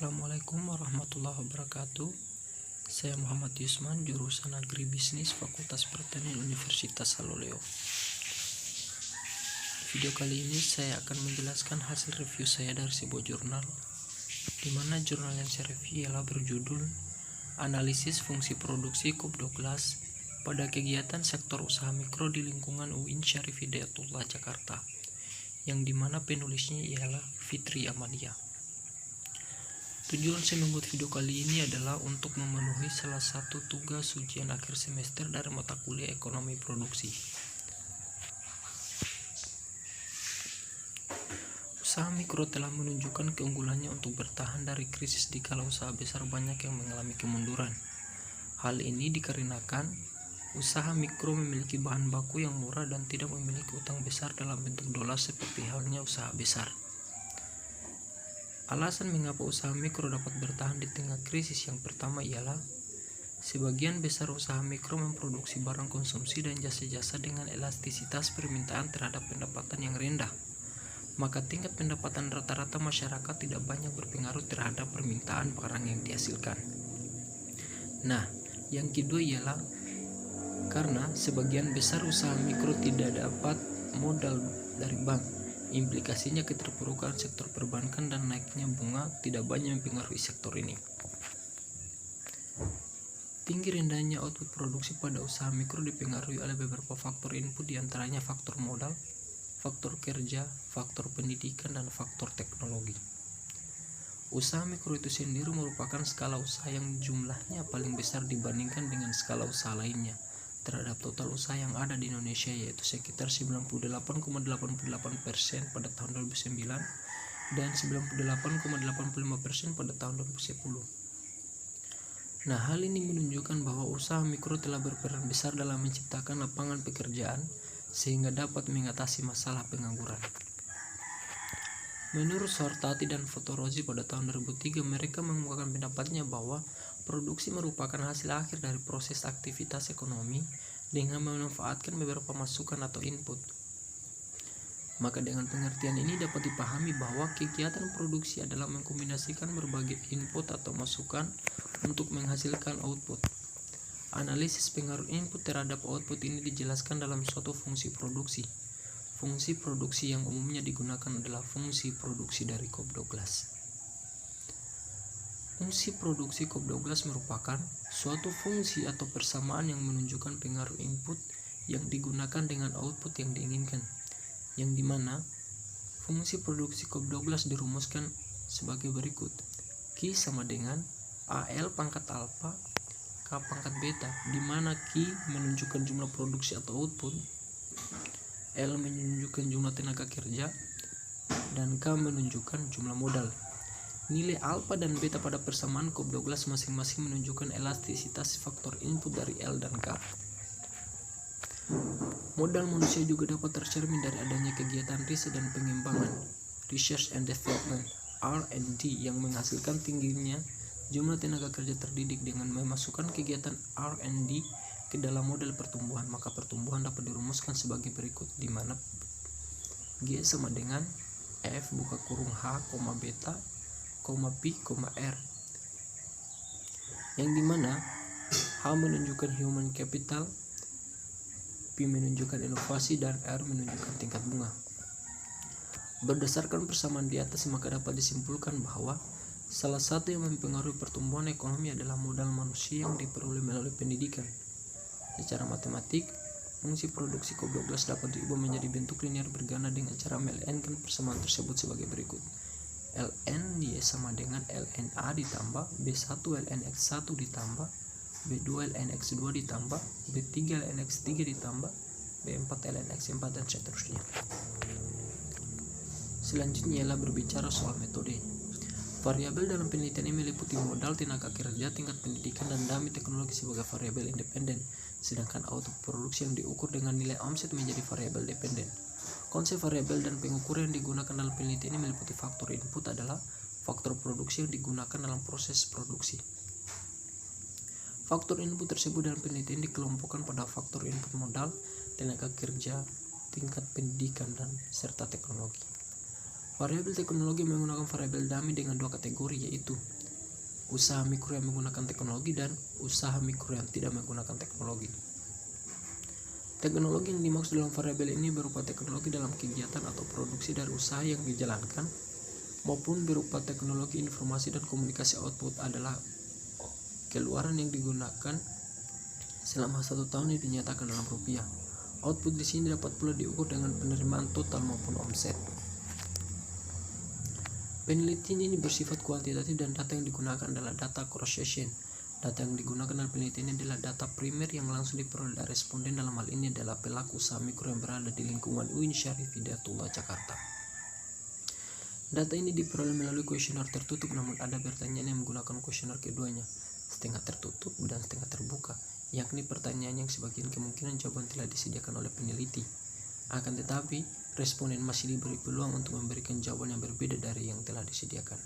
Assalamualaikum warahmatullahi wabarakatuh. Saya Muhammad Yusman, jurusan Agribisnis Fakultas Pertanian Universitas Haloleo. Video kali ini saya akan menjelaskan hasil review saya dari sebuah jurnal, di mana jurnal yang saya review ialah berjudul Analisis Fungsi Produksi COP12 pada Kegiatan Sektor Usaha Mikro di Lingkungan UIN Syarif Hidayatullah Jakarta, yang dimana penulisnya ialah Fitri Amalia. Tujuan saya membuat video kali ini adalah untuk memenuhi salah satu tugas ujian akhir semester dari mata kuliah Ekonomi Produksi. Usaha mikro telah menunjukkan keunggulannya untuk bertahan dari krisis dikala usaha besar banyak yang mengalami kemunduran. Hal ini dikarenakan usaha mikro memiliki bahan baku yang murah dan tidak memiliki utang besar dalam bentuk dolar seperti halnya usaha besar. Alasan mengapa usaha mikro dapat bertahan di tengah krisis yang pertama ialah sebagian besar usaha mikro memproduksi barang konsumsi dan jasa-jasa dengan elastisitas permintaan terhadap pendapatan yang rendah. Maka tingkat pendapatan rata-rata masyarakat tidak banyak berpengaruh terhadap permintaan barang yang dihasilkan. Nah, yang kedua ialah karena sebagian besar usaha mikro tidak dapat modal dari bank. Implikasinya keterpurukan sektor perbankan dan naiknya bunga tidak banyak mempengaruhi sektor ini. Tinggi rendahnya output produksi pada usaha mikro dipengaruhi oleh beberapa faktor input, diantaranya faktor modal, faktor kerja, faktor pendidikan, dan faktor teknologi. Usaha mikro itu sendiri merupakan skala usaha yang jumlahnya paling besar dibandingkan dengan skala usaha lainnya terhadap total usaha yang ada di Indonesia, yaitu sekitar 98,88% pada tahun 2009 dan 98,85% pada tahun 2010. Nah, hal ini menunjukkan bahwa usaha mikro telah berperan besar dalam menciptakan lapangan pekerjaan sehingga dapat mengatasi masalah pengangguran. Menurut Sortati dan Fotorozi pada tahun 2003, mereka mengemukakan pendapatnya bahwa produksi merupakan hasil akhir dari proses aktivitas ekonomi dengan memanfaatkan beberapa masukan atau input. Maka dengan pengertian ini dapat dipahami bahwa kegiatan produksi adalah mengkombinasikan berbagai input atau masukan untuk menghasilkan output. Analisis pengaruh input terhadap output ini dijelaskan dalam suatu fungsi produksi. Fungsi produksi yang umumnya digunakan adalah fungsi produksi dari COP12. Fungsi produksi COP12 merupakan suatu fungsi atau persamaan yang menunjukkan pengaruh input yang digunakan dengan output yang diinginkan, yang dimana fungsi produksi COP12 dirumuskan sebagai berikut. Q sama dengan AL pangkat alfa K pangkat beta, di mana Q menunjukkan jumlah produksi atau output, L menunjukkan jumlah tenaga kerja, dan K menunjukkan jumlah modal. Nilai alfa dan beta pada persamaan COP12 masing-masing menunjukkan elastisitas faktor input dari L dan K. Modal manusia juga dapat tercermin dari adanya kegiatan riset dan pengembangan (Research and Development R&D) yang menghasilkan tingginya jumlah tenaga kerja terdidik. Dengan memasukkan kegiatan R&D ke dalam model pertumbuhan, maka pertumbuhan dapat dirumuskan sebagai berikut, di mana G sama dengan F buka kurung H, beta, pi, R, yang dimana H menunjukkan human capital, P menunjukkan inovasi, dan R menunjukkan tingkat bunga. Berdasarkan persamaan di atas, maka dapat disimpulkan bahwa salah satu yang mempengaruhi pertumbuhan ekonomi adalah modal manusia yang diperoleh melalui pendidikan. Secara matematik, fungsi produksi COP12 dapat diubah menjadi bentuk linear berganda dengan cara meln-kan persamaan tersebut sebagai berikut. ln Y sama dengan ln A ditambah B1 ln X1 ditambah B2 ln X2 ditambah B3 ln X3 ditambah B4 ln X4 dan seterusnya. Selanjutnya ialah berbicara soal metode. Variabel dalam penelitian ini meliputi modal, tenaga kerja, tingkat pendidikan, dan dami teknologi sebagai variabel independen, sedangkan output produksi yang diukur dengan nilai omset menjadi variabel dependen. Konsep variabel dan pengukuran yang digunakan dalam penelitian ini meliputi faktor input adalah faktor produksi yang digunakan dalam proses produksi. Faktor input tersebut dalam penelitian dikelompokkan pada faktor input modal, tenaga kerja, tingkat pendidikan, dan serta teknologi. Variabel teknologi menggunakan variabel dummy dengan dua kategori, yaitu usaha mikro yang menggunakan teknologi dan usaha mikro yang tidak menggunakan teknologi. Teknologi yang dimaksud dalam variabel ini berupa teknologi dalam kegiatan atau produksi dari usaha yang dijalankan, maupun berupa teknologi informasi dan komunikasi. Output adalah keluaran yang digunakan selama 1 tahun yang dinyatakan dalam rupiah. Output di sini dapat pula diukur dengan penerimaan total maupun omset. Penelitian ini bersifat kuantitatif dan data yang digunakan adalah data cross-section. Data yang digunakan dalam penelitian ini adalah data primer yang langsung diperoleh dari responden. Dalam hal ini adalah pelaku usaha mikro yang berada di lingkungan UIN Syarif Hidayatullah Jakarta. Data ini diperoleh melalui kuesioner tertutup, namun ada pertanyaan yang menggunakan kuesioner keduanya, setengah tertutup dan setengah terbuka, yakni pertanyaan yang sebagian kemungkinan jawaban telah disediakan oleh peneliti. Akan tetapi, responden masih diberi peluang untuk memberikan jawaban yang berbeda dari yang telah disediakan.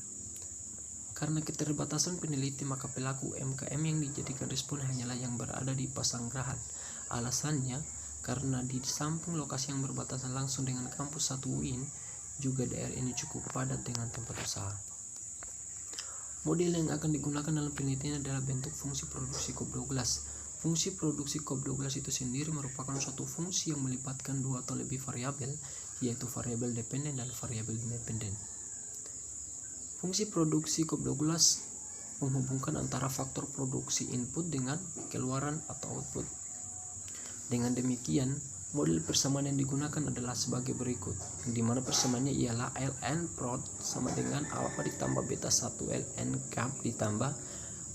Karena keterbatasan peneliti, maka pelaku UMKM yang dijadikan respon hanyalah yang berada di Pasanggerahan. Alasannya, karena di samping lokasi yang berbatasan langsung dengan kampus 1 UIN, juga daerah ini cukup padat dengan tempat usaha. Model yang akan digunakan dalam penelitian adalah bentuk fungsi produksi COP12. Fungsi produksi COP12 itu sendiri merupakan suatu fungsi yang melibatkan 2 atau lebih variabel, yaitu variabel dependen dan variabel independen. Fungsi produksi COP12 menghubungkan antara faktor produksi input dengan keluaran atau output. Dengan demikian, model persamaan yang digunakan adalah sebagai berikut, di mana persamaannya ialah ln prod sama dengan alpha ditambah beta 1 ln cap ditambah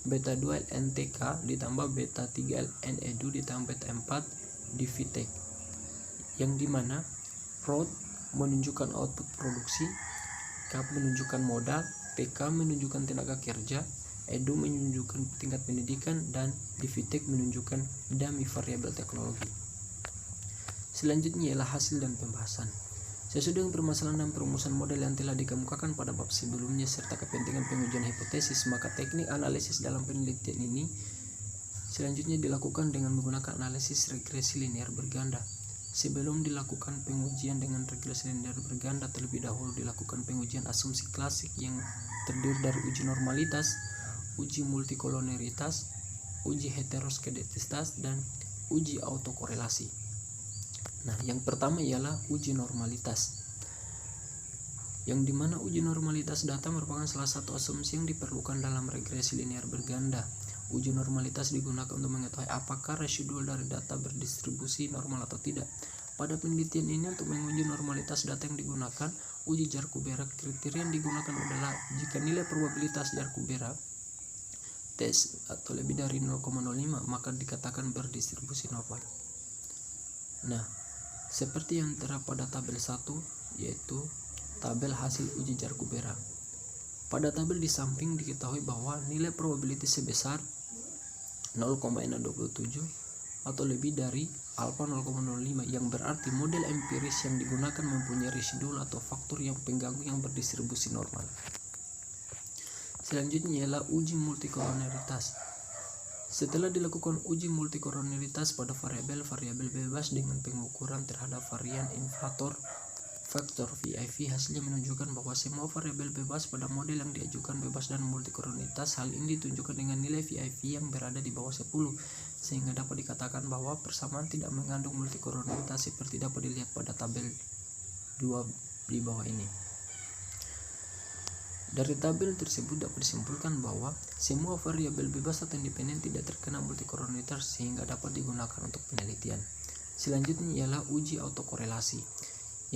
beta 2 ln tk ditambah beta 3 ln edu ditambah beta 4 dvtech, yang dimana prod menunjukkan output produksi, cap menunjukkan modal, tk menunjukkan tenaga kerja, edu menunjukkan tingkat pendidikan, dan dvtech menunjukkan dummy variabel teknologi. Selanjutnya ialah hasil dan pembahasan. Sesuai dengan permasalahan dan perumusan model yang telah dikemukakan pada bab sebelumnya serta kepentingan pengujian hipotesis, maka teknik analisis dalam penelitian ini selanjutnya dilakukan dengan menggunakan analisis regresi linear berganda. Sebelum dilakukan pengujian dengan regresi linear berganda, terlebih dahulu dilakukan pengujian asumsi klasik yang terdiri dari uji normalitas, uji multikoloneritas, uji heteroskedastis, dan uji autokorelasi. Nah, yang pertama ialah uji normalitas, yang dimana uji normalitas data merupakan salah satu asumsi yang diperlukan dalam regresi linear berganda. Uji normalitas digunakan untuk mengetahui apakah residual dari data berdistribusi normal atau tidak. Pada penelitian ini, untuk menguji normalitas data yang digunakan, uji Jar-Kubera. Kriteria yang digunakan adalah jika nilai probabilitas Jar-Kubera tes atau lebih dari 0,05, maka dikatakan berdistribusi normal. Nah, seperti yang terdapat pada tabel 1, yaitu tabel hasil uji Jar-Kubera. Pada tabel di samping diketahui bahwa nilai probability sebesar 0,627 atau lebih dari alpha 0,05, yang berarti model empiris yang digunakan mempunyai residual atau faktor yang pengganggu yang berdistribusi normal. Selanjutnya ialah uji multikoloneritas. Setelah dilakukan uji multikoloneritas pada variabel-variabel bebas dengan pengukuran terhadap varian inflator faktor VIV, hasilnya menunjukkan bahwa semua variabel bebas pada model yang diajukan bebas dan multikoloneritas. Hal ini ditunjukkan dengan nilai VIV yang berada di bawah 10, sehingga dapat dikatakan bahwa persamaan tidak mengandung multikoloneritas seperti dapat dilihat pada tabel 2 di bawah ini. Dari tabel tersebut dapat disimpulkan bahwa semua variabel bebas atau independen tidak terkena multikoloneritas sehingga dapat digunakan untuk penelitian. Selanjutnya ialah uji autokorelasi,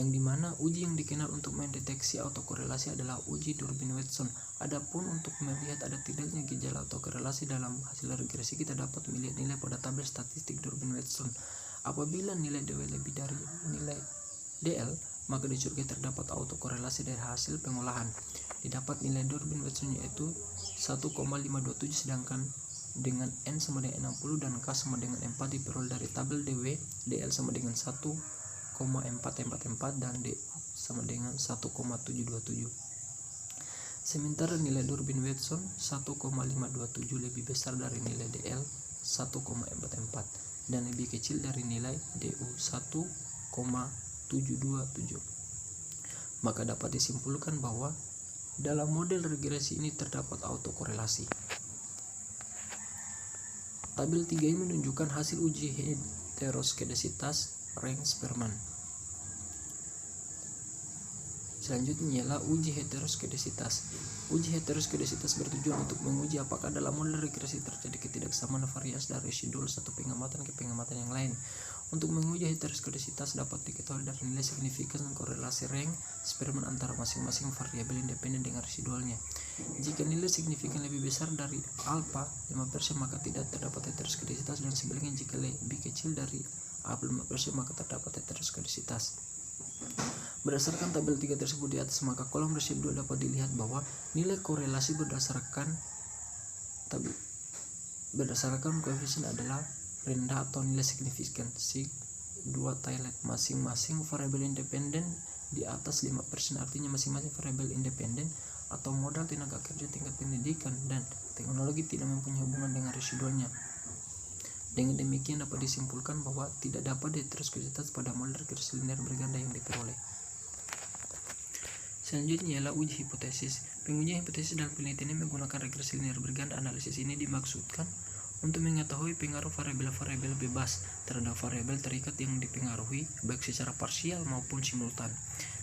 yang dimana uji yang dikenal untuk mendeteksi autokorelasi adalah uji Durbin-Watson. Adapun untuk melihat ada tidaknya gejala autokorelasi dalam hasil regresi, kita dapat melihat nilai pada tabel statistik Durbin-Watson. Apabila nilai DW lebih dari nilai DL, maka dicurigai terdapat autokorelasi dari hasil pengolahan. Didapat nilai Durbin-Watson yaitu 1,527, sedangkan dengan N sama dengan 60 dan K sama dengan 4 diperoleh dari tabel DW. DL sama dengan 1,444 dan DU sama dengan 1,727. Sementara nilai Durbin-Watson 1,527 lebih besar dari nilai DL 1,44 dan lebih kecil dari nilai DU 1,727. maka dapat disimpulkan bahwa dalam model regresi ini terdapat autokorelasi. Tabel 3 ini menunjukkan hasil uji heteroskedasitas Rank Spearman. Selanjutnya ialah uji heteroskedasitas. Uji heteroskedasitas bertujuan untuk menguji apakah dalam model regresi terjadi ketidaksamaan variasi dari residual satu pengamatan ke pengamatan yang lain. Untuk menguji heteroskedasitas dapat diketahui dari nilai signifikan korelasi rank Spearman antara masing-masing variabel independen dengan residualnya. Jika nilai signifikan lebih besar dari alfa 5%, maka tidak terdapat heteroskedasitas, dan sebaliknya jika lebih kecil dari alfa 5%, maka terdapat heteroskedasitas. Berdasarkan tabel 3 tersebut di atas, maka kolom residual dapat dilihat bahwa nilai korelasi berdasarkan koefisien adalah rendah atau nilai signifikan sig2 Thailand. Masing-masing variabel independen di atas 5%, artinya masing-masing variabel independen atau modal, tenaga kerja, tingkat pendidikan, dan teknologi tidak mempunyai hubungan dengan residualnya. Dengan demikian dapat disimpulkan bahwa tidak dapat heteroskedasitas pada model regresi linear berganda yang diperoleh. Selanjutnya ialah uji hipotesis. Pengujian hipotesis dalam penelitian ini menggunakan regresi linear berganda. Analisis ini dimaksudkan untuk mengetahui pengaruh variabel-variabel bebas terhadap variabel terikat yang dipengaruhi baik secara parsial maupun simultan.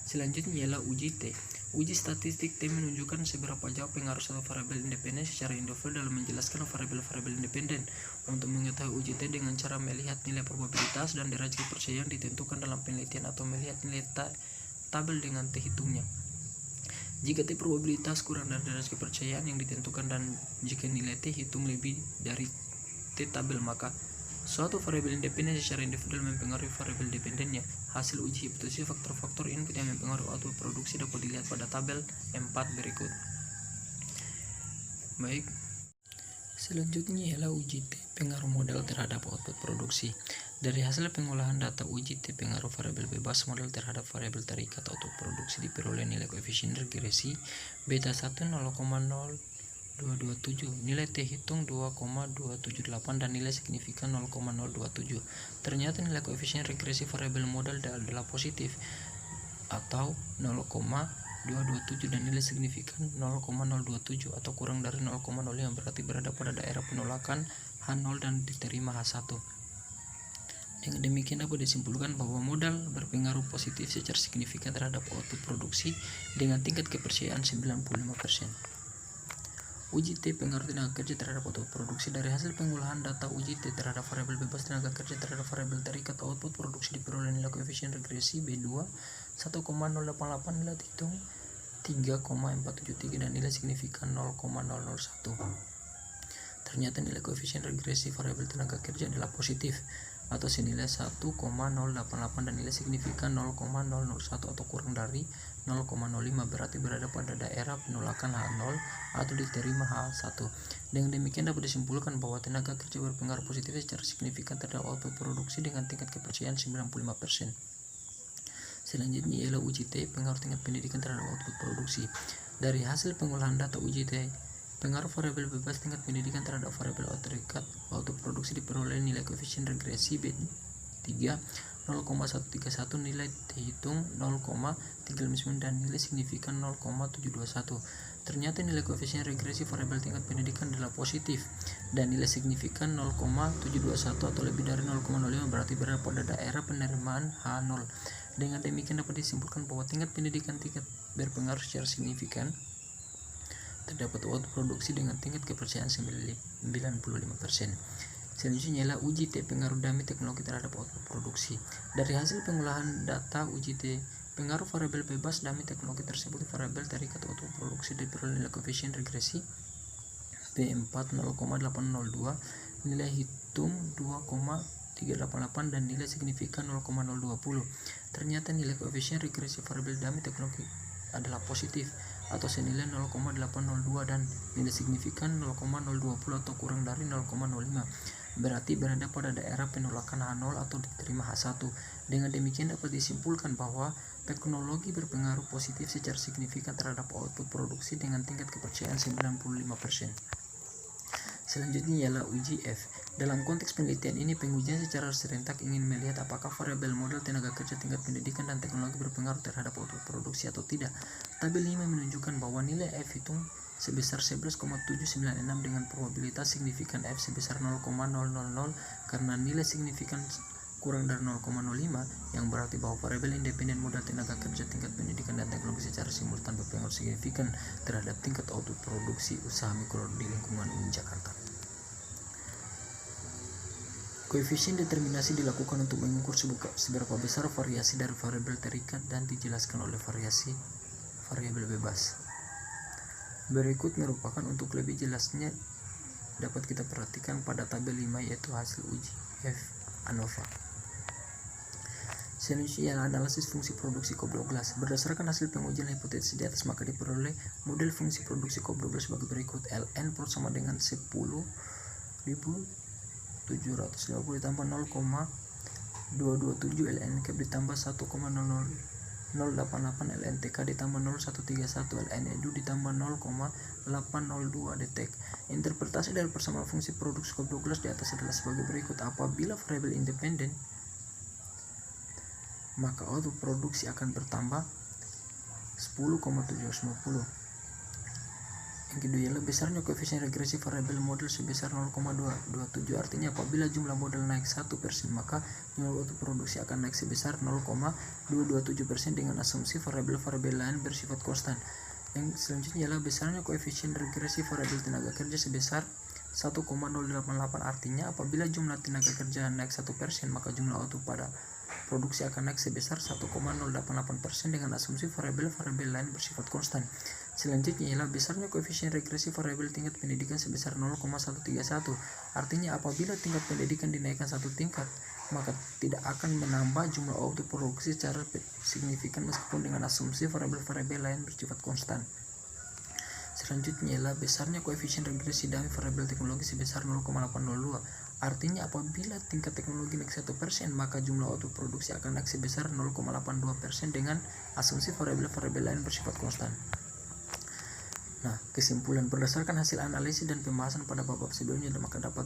Selanjutnya ialah uji T. Uji statistik T menunjukkan seberapa jauh pengaruh satu variabel independen secara individu dalam menjelaskan variabel-variabel independen. Untuk mengetahui uji T dengan cara melihat nilai probabilitas dan derajat kepercayaan ditentukan dalam penelitian atau melihat nilai tabel dengan T hitungnya. Jika T probabilitas kurang dari derajat kepercayaan yang ditentukan dan jika nilai T hitung lebih dari T tabel, maka suatu variabel independen secara individual mempengaruhi variabel dependennya. Hasil uji hipotesis faktor-faktor input yang mempengaruhi output produksi dapat dilihat pada tabel 4 berikut. Baik, selanjutnya ialah uji T pengaruh modal terhadap output produksi. Dari hasil pengolahan data uji T pengaruh variabel bebas modal terhadap variabel terikat output produksi diperoleh nilai koefisien regresi beta 1 0,0227, nilai T hitung 2,278 dan nilai signifikan 0,027. Ternyata nilai koefisien regresi variabel modal adalah positif atau 0,227 dan nilai signifikan 0,027 atau kurang dari 0,05, berarti berada pada daerah penolakan H0 dan diterima H1. Dengan demikian dapat disimpulkan bahwa modal berpengaruh positif secara signifikan terhadap output produksi dengan tingkat kepercayaan 95%. Uji T pengaruh tenaga kerja terhadap output produksi. Dari hasil pengolahan data uji T terhadap variabel bebas tenaga kerja terhadap variabel terikat output produksi diperoleh nilai koefisien regresi B2 1,088, nilai hitung 3,473 dan nilai signifikan 0,001. Ternyata nilai koefisien regresi variabel tenaga kerja adalah positif atau senilai 1,088 dan nilai signifikan 0,001 atau kurang dari 0,05, berarti berada pada daerah penolakan H0 atau diterima H1. Dengan demikian dapat disimpulkan bahwa tenaga kerja berpengaruh positif secara signifikan terhadap output produksi dengan tingkat kepercayaan 95%. Selanjutnya ialah uji T pengaruh tingkat pendidikan terhadap output produksi. Dari hasil pengolahan data uji T pengaruh variabel bebas tingkat pendidikan terhadap variabel terikat output produksi diperoleh nilai koefisien regresi B3 0,131, nilai T hitung 0,359 dan nilai signifikan 0,721. Ternyata nilai koefisien regresi variabel tingkat pendidikan adalah positif dan nilai signifikan 0,721 atau lebih dari 0,05, berarti berada pada daerah penerimaan H0. Dengan demikian dapat disimpulkan bahwa tingkat pendidikan tingkat berpengaruh secara signifikan terdapat output produksi dengan tingkat kepercayaan 95%. Selanjutnya ialah uji T pengaruh dummy teknologi terhadap output produksi. Dari hasil pengolahan data uji T pengaruh variabel bebas dummy teknologi tersebut variabel terikat output produksi diperoleh nilai koefisien regresi B4 0,802, nilai hitung 2,388 dan nilai signifikan 0,020. Ternyata nilai koefisien regresi variabel dummy teknologi adalah positif atau senilai 0,802 dan nilai signifikan 0,020 atau kurang dari 0,05, berarti berada pada daerah penolakan H0 atau diterima H1. Dengan demikian dapat disimpulkan bahwa teknologi berpengaruh positif secara signifikan terhadap output produksi dengan tingkat kepercayaan 95%. Selanjutnya ialah uji F Dalam konteks penelitian ini, pengujian secara serentak ingin melihat apakah variabel modal tenaga kerja, tingkat pendidikan, dan teknologi berpengaruh terhadap output produksi atau tidak. Tabel 5 menunjukkan bahwa nilai F hitung sebesar 11,796 dengan probabilitas signifikan F sebesar 0,000 karena nilai signifikan kurang dari 0,05 yang berarti bahwa variabel independen modal tenaga kerja, tingkat pendidikan, dan teknologi secara simultan berpengaruh signifikan terhadap tingkat output produksi usaha mikro di lingkungan UIN Jakarta. Koefisien determinasi dilakukan untuk mengukur seberapa besar variasi dari variabel terikat dan dijelaskan oleh variabel bebas. Berikut merupakan untuk lebih jelasnya dapat kita perhatikan pada tabel 5, yaitu hasil uji F ANOVA. Selanjutnya analisis fungsi produksi COP12. Berdasarkan hasil pengujian hipotesis di atas, maka diperoleh model fungsi produksi COP12 sebagai berikut. Ln per sama dengan 10.750 ditambah 0,227 ln cap ditambah 1,088 ln tk ditambah 0131 ln edu ditambah 0,802 detek. Interpretasi dari persamaan fungsi produksi COP12 di atas adalah sebagai berikut. Apabila variabel independen, maka output produksi akan bertambah 10,750. Yang kedua ialah besarnya koefisien regresi variabel model sebesar 0,227. Artinya apabila jumlah model naik 1%, maka jumlah output produksi akan naik sebesar 0,227% dengan asumsi variabel-variabel lain bersifat konstan. Yang selanjutnya ialah besarnya koefisien regresi variabel tenaga kerja sebesar 1,088. Artinya apabila jumlah tenaga kerja naik 1%, maka jumlah output pada produksi akan naik sebesar 1,088% dengan asumsi variabel-variabel lain bersifat konstan. Selanjutnya ialah besarnya koefisien regresi variabel tingkat pendidikan sebesar 0,131. Artinya apabila tingkat pendidikan dinaikkan satu tingkat, maka tidak akan menambah jumlah output produksi secara signifikan meskipun dengan asumsi variabel-variabel lain bersifat konstan. Selanjutnya ialah besarnya koefisien regresi dari variabel teknologi sebesar 0,802. Artinya apabila tingkat teknologi naik 1%, maka jumlah output produksi akan naik sebesar 0,82% dengan asumsi variabel-variabel lain bersifat konstan. Nah, kesimpulan berdasarkan hasil analisis dan pembahasan pada bab sebelumnya, maka dapat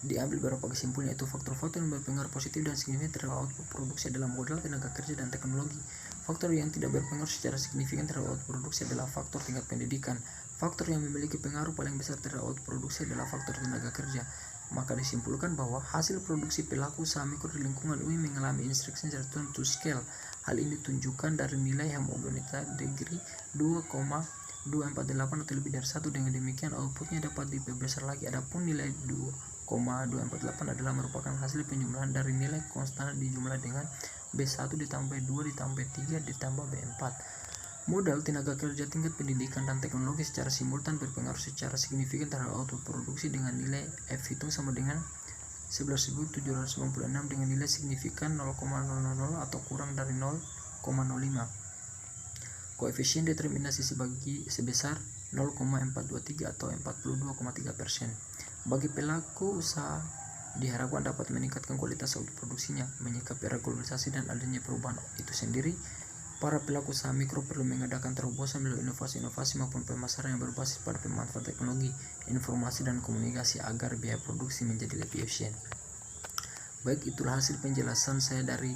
diambil beberapa kesimpulan, yaitu faktor-faktor yang berpengaruh positif dan signifikan terhadap output produksi adalah modal, tenaga kerja, dan teknologi. Faktor yang tidak berpengaruh secara signifikan terhadap output produksi adalah faktor tingkat pendidikan. Faktor yang memiliki pengaruh paling besar terhadap output produksi adalah faktor tenaga kerja. Maka disimpulkan bahwa hasil produksi pelaku usaha mikro di lingkungan UIN mengalami instruksi return to scale. Hal ini ditunjukkan dari nilai homogeneity degree 2,248 atau lebih dari 1. Dengan demikian outputnya dapat diperbesar lagi. Adapun nilai 2,248 adalah merupakan hasil penjumlahan dari nilai konstan dijumlah dengan B1 ditambah 2 ditambah 3 ditambah B4. Modal, tenaga kerja, tingkat pendidikan, dan teknologi secara simultan berpengaruh secara signifikan terhadap output produksi dengan nilai F hitung sama dengan 11.796 dengan nilai signifikan 0,000 atau kurang dari 0,05. Koefisien determinasi sebesar 0,423 atau 42,3%. Bagi pelaku usaha diharapkan dapat meningkatkan kualitas output produksinya, menyikapi regularisasi dan adanya perubahan itu sendiri. Para pelaku usaha mikro perlu mengadakan terobosan melalui inovasi-inovasi maupun pemasaran yang berbasis pada pemanfaatan teknologi, informasi, dan komunikasi agar biaya produksi menjadi lebih efisien. Baik, itulah hasil penjelasan saya dari